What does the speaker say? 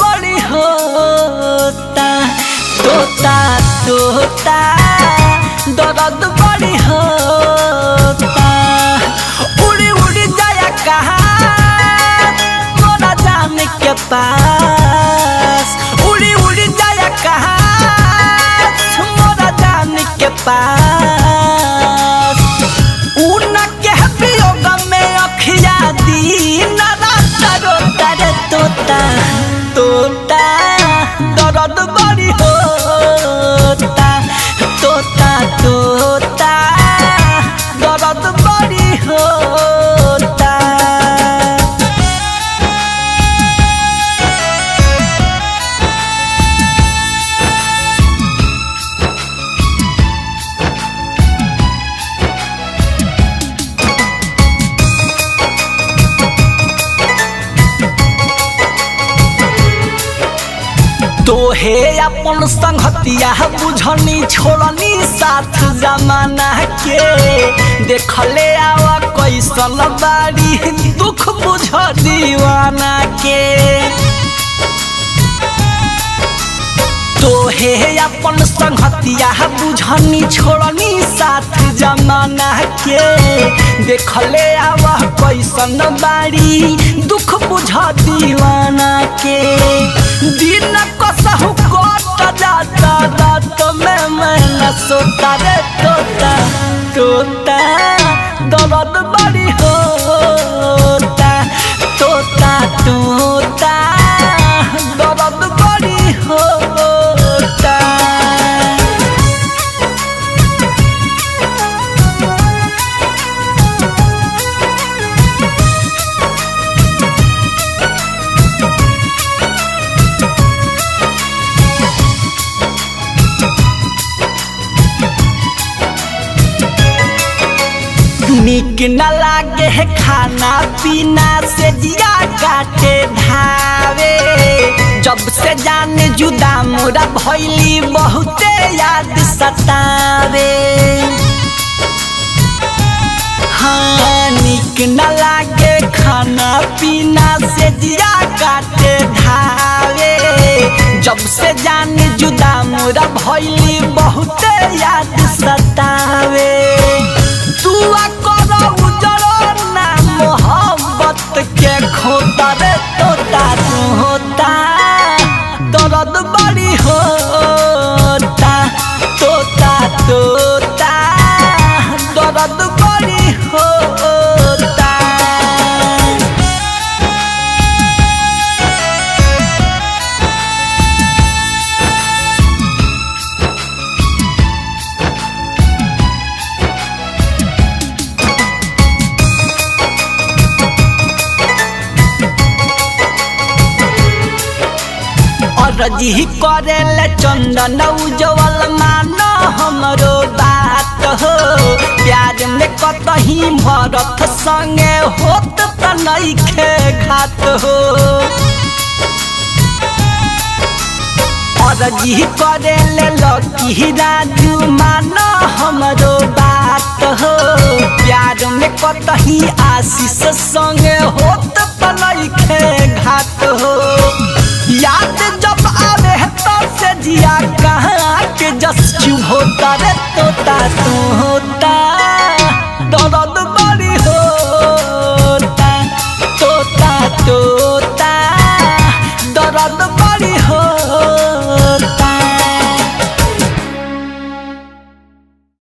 बड़ी होता तोता तोता दर्द बड़ी होता उड़ी उड़ी जाया कहाँ मोरा जान के पास उड़ी उड़ी जाया कहाँ मोरा जान के पास उनके वियोग में अखिया दिन रात रोता रे तोता तोता दर्द बड़ी होता तोता तोता दर्द बड़ी होता। तोहे अपन संगतिया बुझनी छोड़नी साथ जमाना के देखले आवा कैसन बारी दुख बुझ दीवाना के तोहे अपन संगतिया बुझनी छोड़नी साथ जमाना के देखले आवा कैसन बारी दुख बुझ दीवाना के दिन कसहु कट जाता रात में मैं न सोता रे तोता तोता दर्द बड़ी होता तोता तोता दर्द बड़ी होता। निक न लागे है खाना पीना से जिया काटे धावे जब से जाने जुदा मोरा भइली बहुते याद सतावे हाँ निक न लागे खाना पीना से जिया काटे धावे जब से जाने जुदा मोरा भइली बहुते याद सतावे दुआ करो उजरो ना मोहब्बत के खोता रे तोता तोता दर्द बड़ी होता तोता तोता दर्द बड़ी होता। रजी करेले चंदन उज्जवल मानो हमरो बात हो प्यार में कतही भरत संगे होत त नइखे घात हो रजी करेले लकी राजू मानो हमरो बात हो प्यार में कतही आशीष संगे होत त नइखे घात हो याद जब आवे तो से जिया कहाँ के जस चुभ होता रे तोता तोता